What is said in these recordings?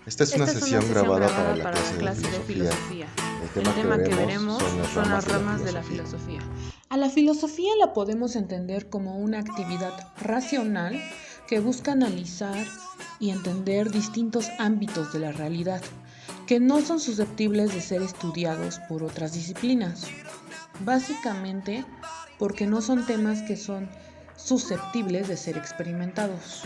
Esta es una Esta es una sesión sesión grabada para grabada la para la clase de clase de filosofía. filosofía. El El tema que tema que veremos veremos son las son las ramas de ramas la de la filosofía. filosofía. A la filosofía la podemos entender como una actividad racional que busca analizar y entender distintos ámbitos de la realidad, que no son susceptibles de ser estudiados por otras disciplinas. Básicamente porque no son temas que son susceptibles de ser experimentados.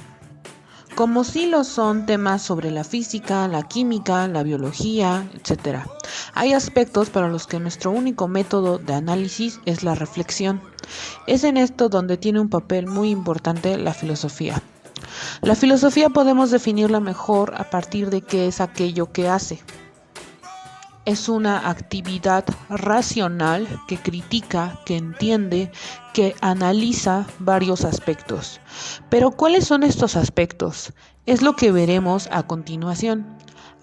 Como sí lo son temas sobre la física, la química, la biología, etc. Hay aspectos para los que nuestro único método de análisis es la reflexión. Es en esto donde tiene un papel muy importante la filosofía. La filosofía podemos definirla mejor a partir de qué es aquello que hace. Es una actividad racional que critica, que entiende, que analiza varios aspectos. Pero ¿cuáles son estos aspectos? Es lo que veremos a continuación.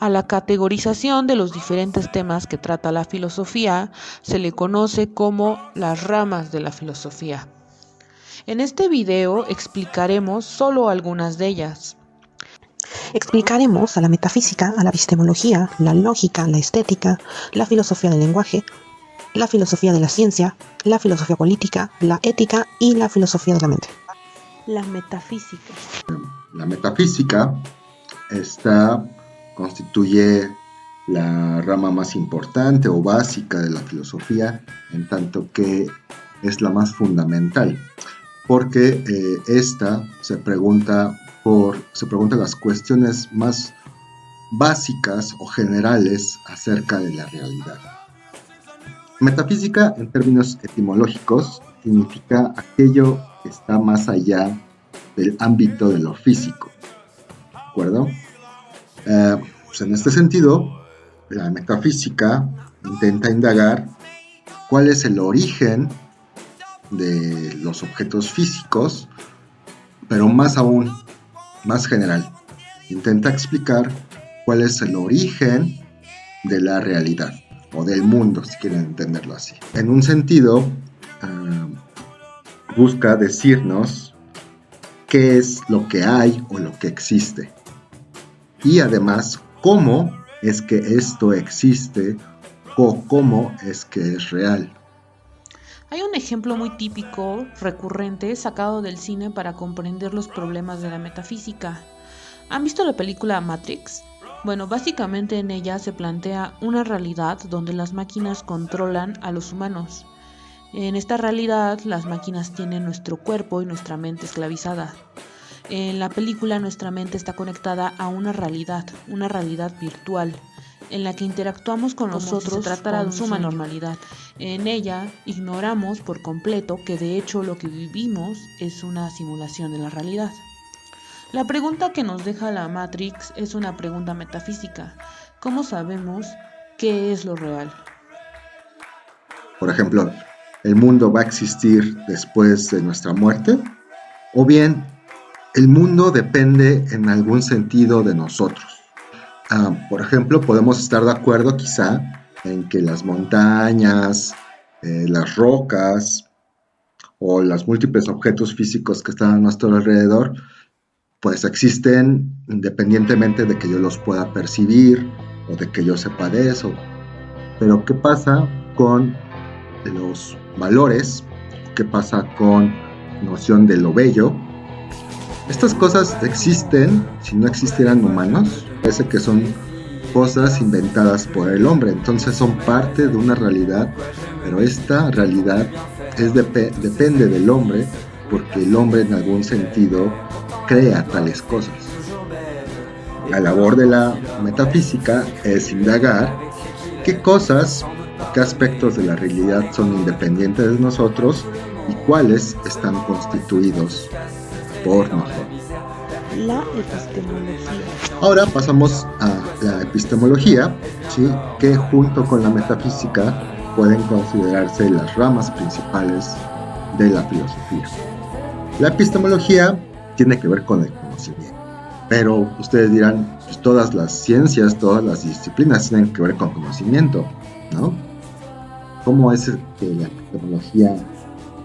A la categorización de los diferentes temas que trata la filosofía se le conoce como las ramas de la filosofía. En este video explicaremos solo algunas de ellas. Explicaremos a la metafísica, a la epistemología, la lógica, la estética, la filosofía del lenguaje, la filosofía de la ciencia, la filosofía política, la ética y la filosofía de la mente. La metafísica. La metafísica constituye la rama más importante o básica de la filosofía, en tanto que es la más fundamental, porque esta se pregunta las cuestiones más básicas o generales acerca de la realidad. Metafísica, en términos etimológicos, significa aquello que está más allá del ámbito de lo físico, ¿de acuerdo? Pues en este sentido, la metafísica intenta indagar cuál es el origen de los objetos físicos, pero más aún, más general. Intenta explicar cuál es el origen de la realidad, o del mundo, si quieren entenderlo así. En un sentido, busca decirnos qué es lo que hay o lo que existe. Y además, cómo es que esto existe o cómo es que es real. Hay un ejemplo muy típico, recurrente, sacado del cine para comprender los problemas de la metafísica. ¿Han visto la película Matrix? Bueno, básicamente en ella se plantea una realidad donde las máquinas controlan a los humanos. En esta realidad, las máquinas tienen nuestro cuerpo y nuestra mente esclavizada. En la película, nuestra mente está conectada a una realidad virtual, en la que interactuamos con nosotros si se tratara de suma normalidad. En ella ignoramos por completo que de hecho lo que vivimos es una simulación de la realidad. La pregunta que nos deja la Matrix es una pregunta metafísica. ¿Cómo sabemos qué es lo real? Por ejemplo, ¿el mundo va a existir después de nuestra muerte? ¿O bien el mundo depende en algún sentido de nosotros? Por ejemplo, podemos estar de acuerdo quizá en que las montañas, las rocas o los múltiples objetos físicos que están a nuestro alrededor pues existen independientemente de que yo los pueda percibir o de que yo sepa de eso. Pero ¿qué pasa con los valores? ¿Qué pasa con la noción de lo bello? Estas cosas existen si no existieran humanos. Parece que son cosas inventadas por el hombre, entonces son parte de una realidad, pero esta realidad depende del hombre, porque el hombre en algún sentido crea tales cosas. La labor de la metafísica es indagar qué cosas, qué aspectos de la realidad son independientes de nosotros y cuáles están constituidos por nosotros. La epistemología. Ahora pasamos a la epistemología, ¿sí? Que junto con la metafísica pueden considerarse las ramas principales de la filosofía. La epistemología tiene que ver con el conocimiento, pero ustedes dirán, pues todas las ciencias, todas las disciplinas tienen que ver con conocimiento, ¿no? ¿Cómo es que la epistemología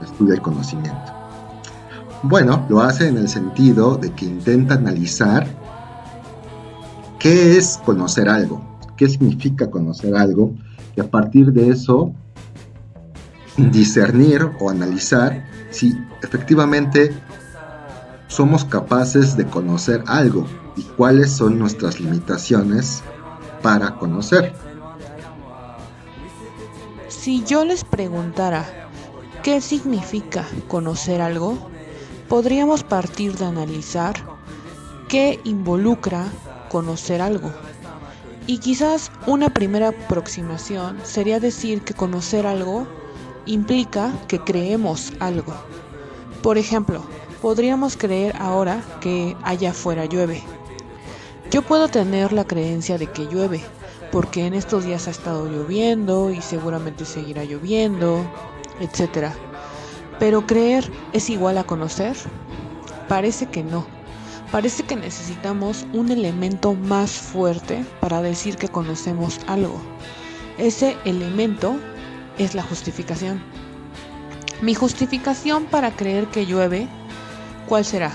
estudia el conocimiento? Bueno, lo hace en el sentido de que intenta analizar ¿qué es conocer algo? ¿Qué significa conocer algo? Y a partir de eso, discernir o analizar si efectivamente somos capaces de conocer algo y cuáles son nuestras limitaciones para conocer. Si yo les preguntara qué significa conocer algo, podríamos partir de analizar qué involucra conocer algo. Y quizás una primera aproximación sería decir que conocer algo implica que creemos algo. Por ejemplo, podríamos creer ahora que allá afuera llueve. Yo puedo tener la creencia de que llueve, porque en estos días ha estado lloviendo y seguramente seguirá lloviendo, etc. Pero ¿creer es igual a conocer? Parece que no. Parece que necesitamos un elemento más fuerte para decir que conocemos algo. Ese elemento es la justificación. Mi justificación para creer que llueve, ¿cuál será?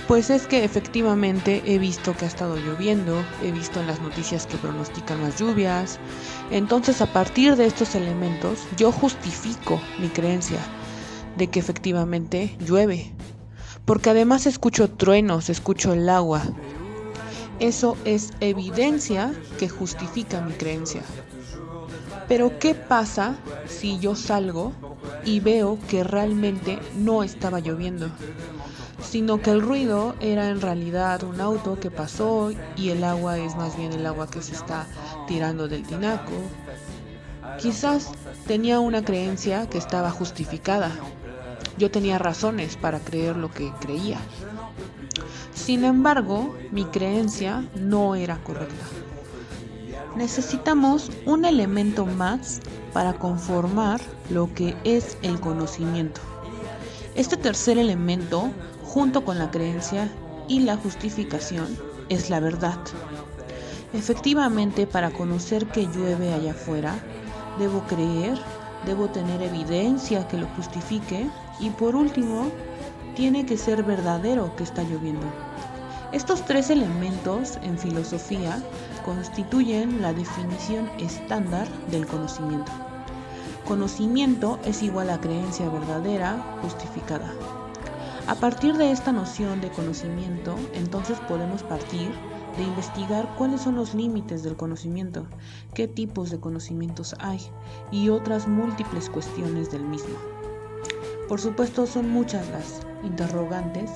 Pues es que efectivamente he visto que ha estado lloviendo, he visto en las noticias que pronostican más lluvias. Entonces, a partir de estos elementos, yo justifico mi creencia de que efectivamente llueve. Porque además escucho truenos, escucho el agua. Eso es evidencia que justifica mi creencia. Pero ¿qué pasa si yo salgo y veo que realmente no estaba lloviendo, sino que el ruido era en realidad un auto que pasó y el agua es más bien el agua que se está tirando del tinaco? Quizás tenía una creencia que estaba justificada. Yo tenía razones para creer lo que creía. Sin embargo, mi creencia no era correcta. Necesitamos un elemento más para conformar lo que es el conocimiento. Este tercer elemento, junto con la creencia y la justificación, es la verdad. Efectivamente, para conocer que llueve allá afuera, debo creer, debo tener evidencia que lo justifique y por último, tiene que ser verdadero que está lloviendo. Estos tres elementos en filosofía constituyen la definición estándar del conocimiento. Conocimiento es igual a creencia verdadera justificada. A partir de esta noción de conocimiento, entonces podemos partir de investigar cuáles son los límites del conocimiento, qué tipos de conocimientos hay y otras múltiples cuestiones del mismo. Por supuesto, son muchas las interrogantes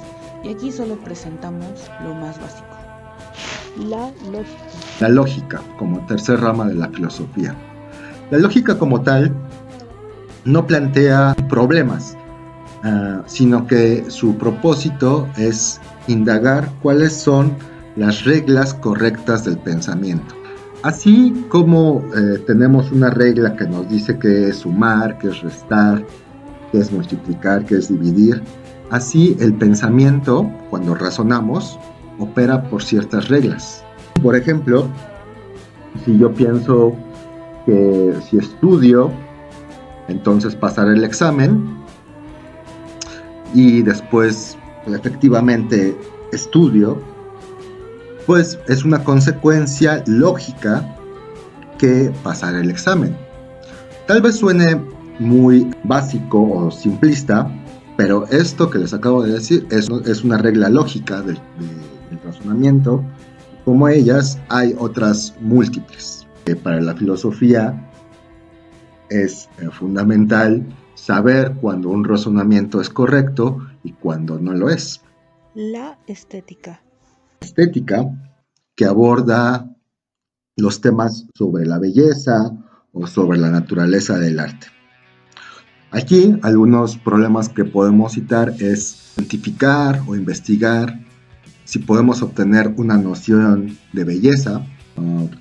y aquí solo presentamos lo más básico. La lógica. La lógica como tercer rama de la filosofía. La lógica como tal no plantea problemas, sino que su propósito es indagar cuáles son las reglas correctas del pensamiento. Así como tenemos una regla que nos dice qué es sumar, qué es restar, qué es multiplicar, qué es dividir, así el pensamiento, cuando razonamos, opera por ciertas reglas. Por ejemplo, si yo pienso que si estudio, entonces pasaré el examen y después efectivamente estudio, pues es una consecuencia lógica que pasar el examen. Tal vez suene muy básico o simplista, pero esto que les acabo de decir es una regla lógica del razonamiento. Como ellas, hay otras múltiples. Para la filosofía es fundamental saber cuando un razonamiento es correcto y cuando no lo es. La estética. Estética que aborda los temas sobre la belleza o sobre la naturaleza del arte. Aquí algunos problemas que podemos citar es identificar o investigar si podemos obtener una noción de belleza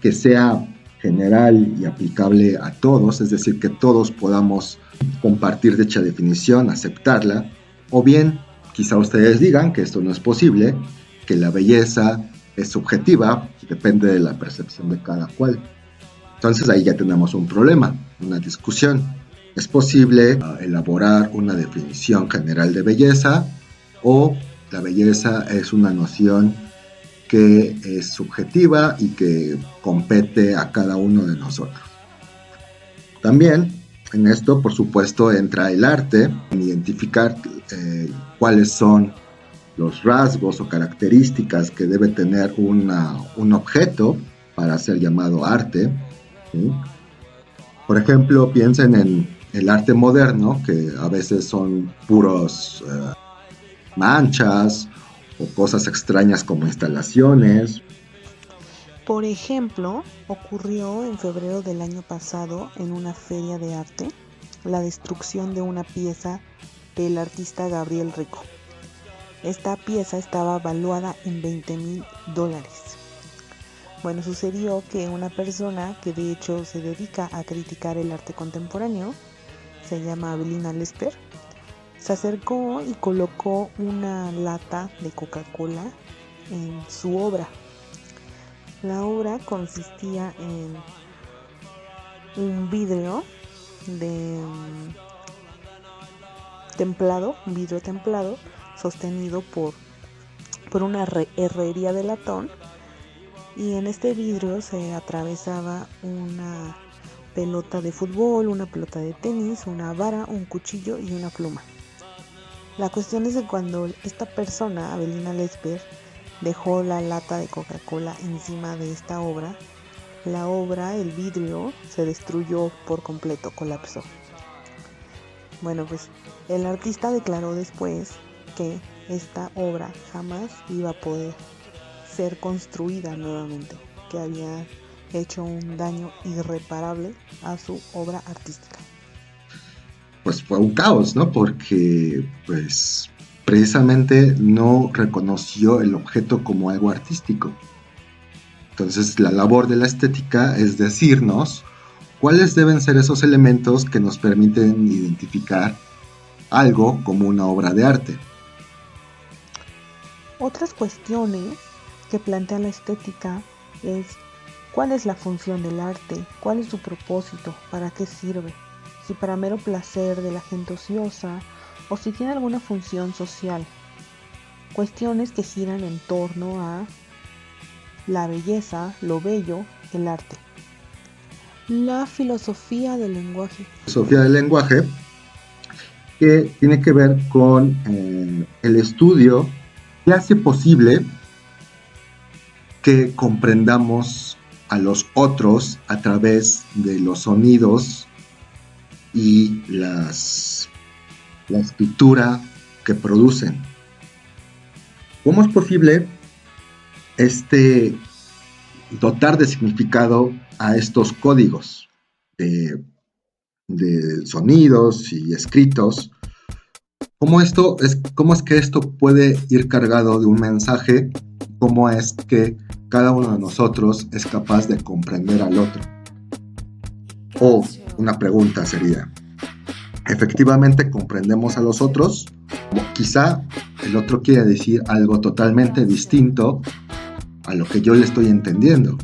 que sea general y aplicable a todos, es decir, que todos podamos compartir dicha definición, aceptarla, o bien quizá ustedes digan que esto no es posible, que la belleza es subjetiva, depende de la percepción de cada cual. Entonces ahí ya tenemos un problema, una discusión. ¿Es posible elaborar una definición general de belleza o la belleza es una noción que es subjetiva y que compete a cada uno de nosotros. También en esto, por supuesto, entra el arte, en identificar cuáles son los rasgos o características que debe tener un objeto para ser llamado arte, ¿sí? Por ejemplo, piensen en el arte moderno, que a veces son puros manchas o cosas extrañas como instalaciones. Por ejemplo, ocurrió en febrero del año pasado en una feria de arte la destrucción de una pieza del artista Gabriel Rico. Esta pieza estaba valuada en $20,000. Bueno, sucedió que una persona que de hecho se dedica a criticar el arte contemporáneo, se llama Avelina Lesper, se acercó y colocó una lata de Coca-Cola en su obra. La obra consistía en un vidrio templado, sostenido por una herrería de latón, y en este vidrio se atravesaba una pelota de fútbol, una pelota de tenis, una vara, un cuchillo y una pluma. La cuestión es que cuando esta persona, Avelina Lesper, dejó la lata de Coca-Cola encima de esta obra, la obra, el vidrio, se destruyó por completo, colapsó. Bueno, pues el artista declaró después que esta obra jamás iba a poder ser construida nuevamente, que había hecho un daño irreparable a su obra artística. Pues fue un caos, ¿no? Porque pues precisamente no reconoció el objeto como algo artístico. Entonces la labor de la estética es decirnos cuáles deben ser esos elementos que nos permiten identificar algo como una obra de arte. Otras cuestiones que plantea la estética es cuál es la función del arte, cuál es su propósito, para qué sirve, si para mero placer de la gente ociosa o si tiene alguna función social. Cuestiones que giran en torno a la belleza, lo bello, el arte. La filosofía del lenguaje. Filosofía del lenguaje que tiene que ver con el estudio que hace posible que comprendamos a los otros a través de los sonidos y la escritura que producen. ¿Cómo es posible dotar de significado a estos códigos de sonidos y escritos? ¿Cómo es que esto puede ir cargado de un mensaje? ¿Cómo es que cada uno de nosotros es capaz de comprender al otro? O una pregunta sería, ¿efectivamente comprendemos a los otros? O quizá el otro quiere decir algo totalmente distinto a lo que yo le estoy entendiendo,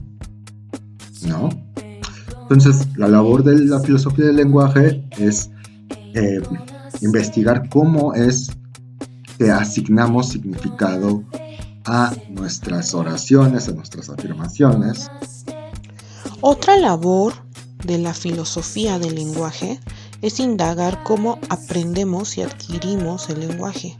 ¿no? Entonces, la labor de la filosofía del lenguaje es investigar cómo es que asignamos significado a nuestras oraciones, a nuestras afirmaciones. Otra labor de la filosofía del lenguaje es indagar cómo aprendemos y adquirimos el lenguaje.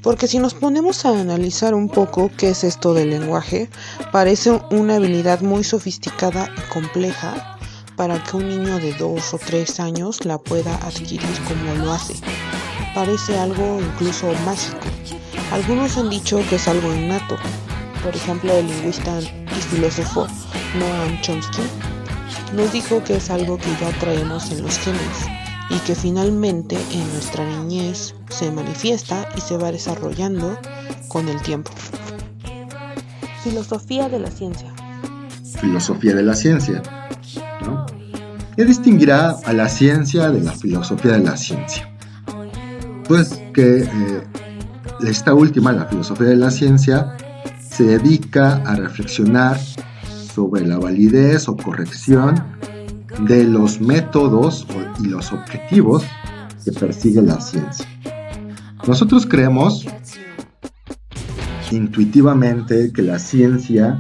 Porque si nos ponemos a analizar un poco qué es esto del lenguaje, parece una habilidad muy sofisticada y compleja para que un niño de 2 o 3 años la pueda adquirir como lo hace. Parece algo incluso mágico. Algunos han dicho que es algo innato. Por ejemplo, el lingüista y filósofo Noam Chomsky nos dijo que es algo que ya traemos en los genes y que finalmente en nuestra niñez se manifiesta y se va desarrollando con el tiempo. Filosofía de la ciencia. Filosofía de la ciencia, ¿no? ¿Qué distinguirá a la ciencia de la filosofía de la ciencia? Pues que esta última, la filosofía de la ciencia, se dedica a reflexionar sobre la validez o corrección de los métodos y los objetivos que persigue la ciencia. Nosotros creemos intuitivamente que la ciencia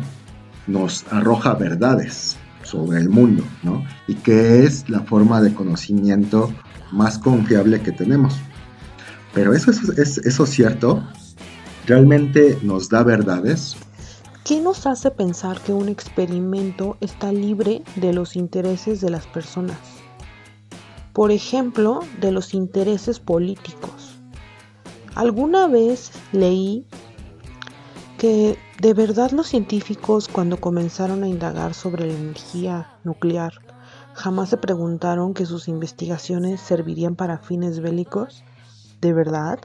nos arroja verdades sobre el mundo, ¿no? Y que es la forma de conocimiento más confiable que tenemos. Pero eso es cierto, realmente nos da verdades. ¿Qué nos hace pensar que un experimento está libre de los intereses de las personas? Por ejemplo, de los intereses políticos. Alguna vez leí que de verdad los científicos, cuando comenzaron a indagar sobre la energía nuclear, jamás se preguntaron que sus investigaciones servirían para fines bélicos. ¿De verdad?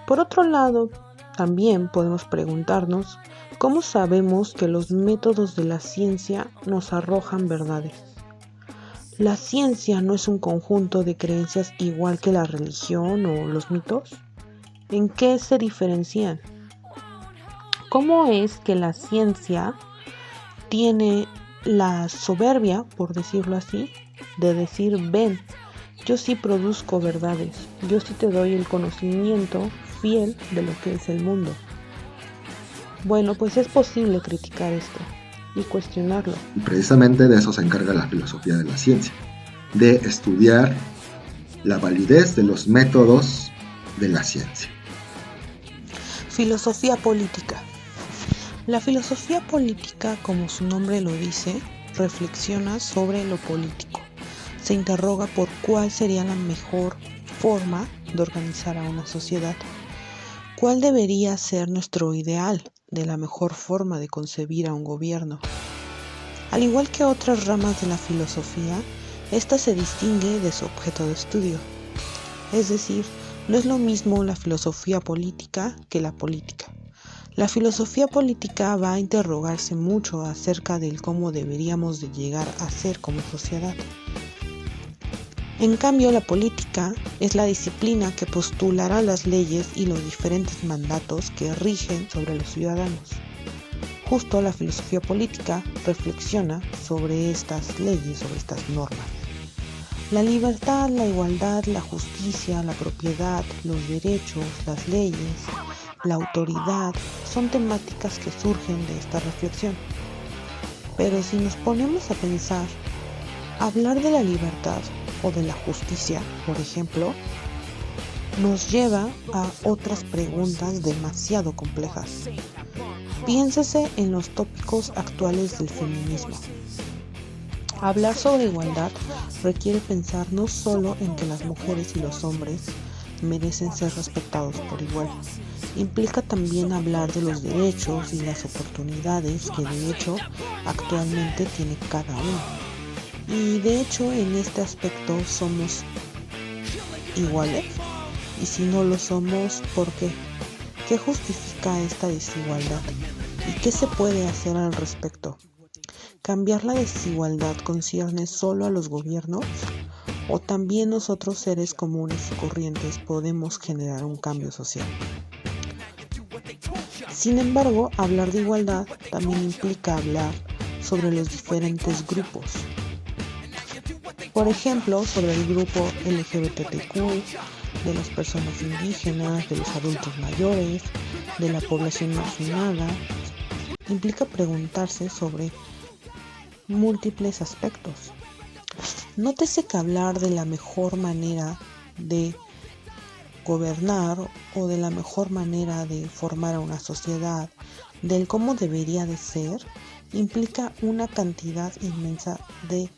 Por otro lado, también podemos preguntarnos cómo sabemos que los métodos de la ciencia nos arrojan verdades. ¿La ciencia no es un conjunto de creencias igual que la religión o los mitos? ¿En qué se diferencian? ¿Cómo es que la ciencia tiene la soberbia, por decirlo así, de decir, ven, yo sí produzco verdades, yo sí te doy el conocimiento fiel de lo que es el mundo? Bueno, pues es posible criticar esto y cuestionarlo. Y precisamente de eso se encarga la filosofía de la ciencia, de estudiar la validez de los métodos de la ciencia. Filosofía política. La filosofía política, como su nombre lo dice, reflexiona sobre lo político. Se interroga por cuál sería la mejor forma de organizar a una sociedad. ¿Cuál debería ser nuestro ideal de la mejor forma de concebir a un gobierno? Al igual que otras ramas de la filosofía, esta se distingue de su objeto de estudio. Es decir, no es lo mismo la filosofía política que la política. La filosofía política va a interrogarse mucho acerca del cómo deberíamos de llegar a ser como sociedad. En cambio, la política es la disciplina que postulará las leyes y los diferentes mandatos que rigen sobre los ciudadanos. Justo la filosofía política reflexiona sobre estas leyes, sobre estas normas. La libertad, la igualdad, la justicia, la propiedad, los derechos, las leyes, la autoridad, son temáticas que surgen de esta reflexión. Pero si nos ponemos a pensar, hablar de la libertad o de la justicia, por ejemplo, nos lleva a otras preguntas demasiado complejas. Piénsese en los tópicos actuales del feminismo. Hablar sobre igualdad requiere pensar no solo en que las mujeres y los hombres merecen ser respetados por igual. Implica también hablar de los derechos y las oportunidades que de hecho actualmente tiene cada uno. Y de hecho en este aspecto somos iguales. Y si no lo somos, ¿por qué? ¿Qué justifica esta desigualdad? ¿Y qué se puede hacer al respecto? ¿Cambiar la desigualdad concierne solo a los gobiernos? ¿O también nosotros seres comunes y corrientes podemos generar un cambio social? Sin embargo, hablar de igualdad también implica hablar sobre los diferentes grupos. Por ejemplo, sobre el grupo LGBTQ, de las personas indígenas, de los adultos mayores, de la población marginada. Implica preguntarse sobre múltiples aspectos. Nótese que hablar de la mejor manera de gobernar o de la mejor manera de formar a una sociedad, del cómo debería de ser, implica una cantidad inmensa de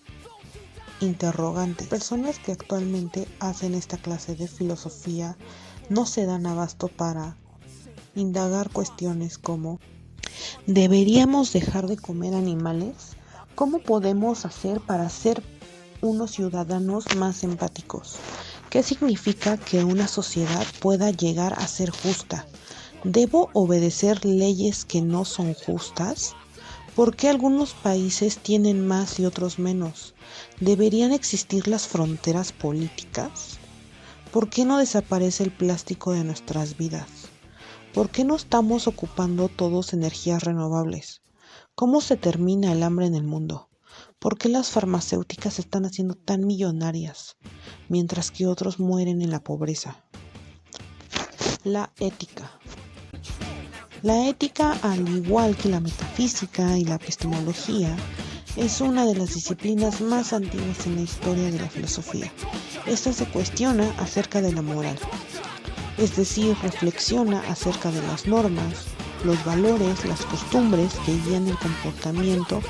interrogantes. Personas que actualmente hacen esta clase de filosofía no se dan abasto para indagar cuestiones como: ¿deberíamos dejar de comer animales? ¿Cómo podemos hacer para ser unos ciudadanos más empáticos? ¿Qué significa que una sociedad pueda llegar a ser justa? ¿Debo obedecer leyes que no son justas? ¿Por qué algunos países tienen más y otros menos? ¿Deberían existir las fronteras políticas? ¿Por qué no desaparece el plástico de nuestras vidas? ¿Por qué no estamos ocupando todos energías renovables? ¿Cómo se termina el hambre en el mundo? ¿Por qué las farmacéuticas se están haciendo tan millonarias, mientras que otros mueren en la pobreza? La ética. La ética, al igual que la metafísica y la epistemología, es una de las disciplinas más antiguas en la historia de la filosofía. Esta se cuestiona acerca de la moral, es decir, reflexiona acerca de las normas, los valores, las costumbres que guían el comportamiento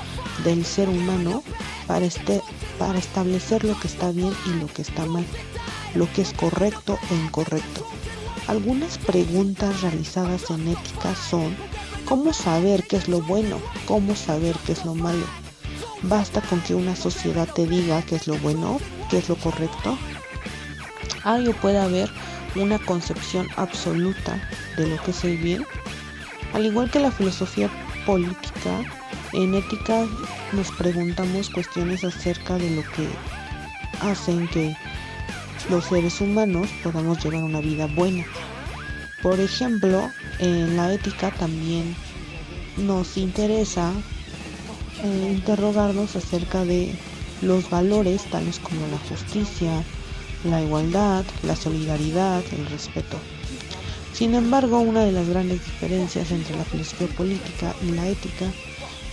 del ser humano para establecer lo que está bien y lo que está mal, lo que es correcto e incorrecto. Algunas preguntas realizadas en ética son: ¿cómo saber qué es lo bueno? ¿Cómo saber qué es lo malo? ¿Basta con que una sociedad te diga qué es lo bueno, qué es lo correcto? ¿Hay o puede haber una concepción absoluta de lo que es el bien? Al igual que la filosofía política, en ética nos preguntamos cuestiones acerca de lo que hacen que los seres humanos podamos llevar una vida buena. Por ejemplo, en la ética también nos interesa interrogarnos acerca de los valores tales como la justicia, la igualdad, la solidaridad, el respeto. Sin embargo, una de las grandes diferencias entre la filosofía política y la ética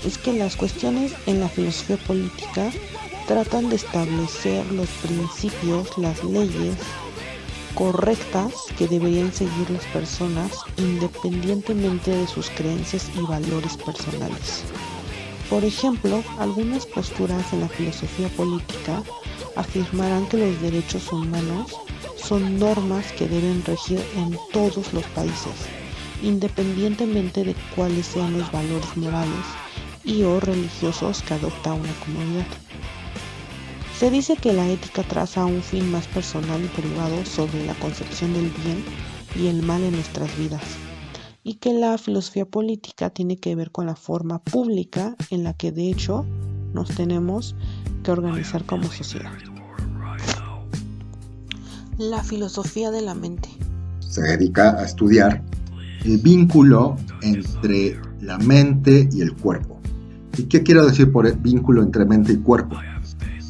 es que las cuestiones en la filosofía política tratan de establecer los principios, las leyes correctas que deberían seguir las personas independientemente de sus creencias y valores personales. Por ejemplo, algunas posturas en la filosofía política afirmarán que los derechos humanos son normas que deben regir en todos los países, independientemente de cuáles sean los valores morales y o religiosos que adopta una comunidad. Se dice que la ética traza un fin más personal y privado sobre la concepción del bien y el mal en nuestras vidas, y que la filosofía política tiene que ver con la forma pública en la que de hecho nos tenemos que organizar como sociedad. La filosofía de la mente se dedica a estudiar el vínculo entre la mente y el cuerpo. ¿Y qué quiero decir por el vínculo entre mente y cuerpo?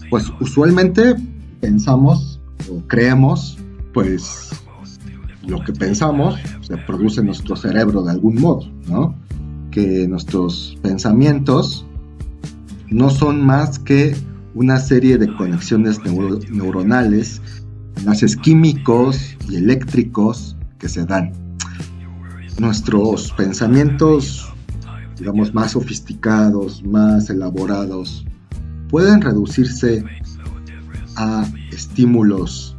Pues usualmente pensamos o creemos, pues lo que pensamos se produce en nuestro cerebro de algún modo, ¿no? Que nuestros pensamientos no son más que una serie de conexiones neuronales, enlaces químicos y eléctricos que se dan. Nuestros pensamientos, digamos, más sofisticados, más elaborados, pueden reducirse a estímulos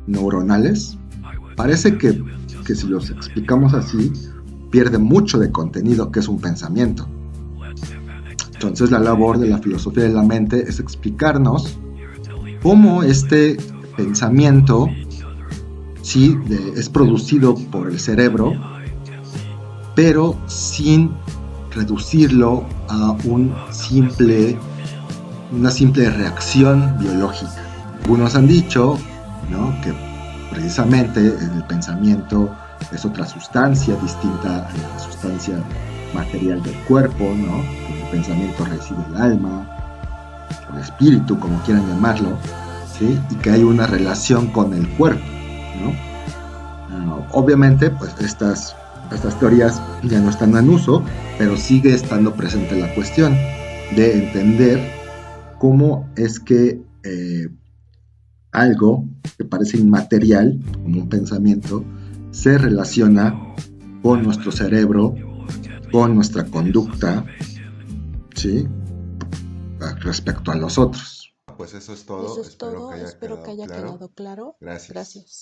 neuronales. Parece que si los explicamos así, pierde mucho de contenido que es un pensamiento. Entonces la labor de la filosofía de la mente es explicarnos cómo este pensamiento es producido por el cerebro, pero sin reducirlo a una simple reacción biológica. Algunos han dicho, ¿no?, que precisamente el pensamiento es otra sustancia distinta a la sustancia material del cuerpo, ¿no? Que el pensamiento reside el alma, o el espíritu, como quieran llamarlo, ¿sí? Y que hay una relación con el cuerpo, ¿no? Obviamente, pues estas teorías ya no están en uso, pero sigue estando presente la cuestión de entender cómo es que algo que parece inmaterial, como un pensamiento, se relaciona con nuestro cerebro, con nuestra conducta, ¿sí?, respecto a los otros. Pues eso es todo. Espero que haya quedado claro. Gracias.